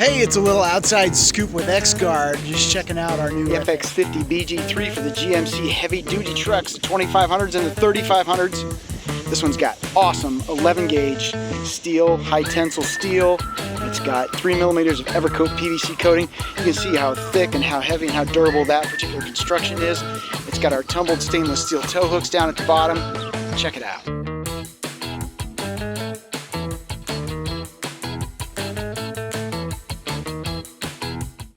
Hey, it's a little outside scoop with X-Guard. Just checking out our new FX50 BG3 for the GMC heavy duty trucks, the 2500s and the 3500s. This one's got awesome 11 gauge steel, high tensile steel. It's got 3 millimeters of EVRCoat PVC coating. You can see how thick and how heavy and how durable that particular construction is. It's got our tumbled stainless steel tow hooks down at the bottom. Check it out.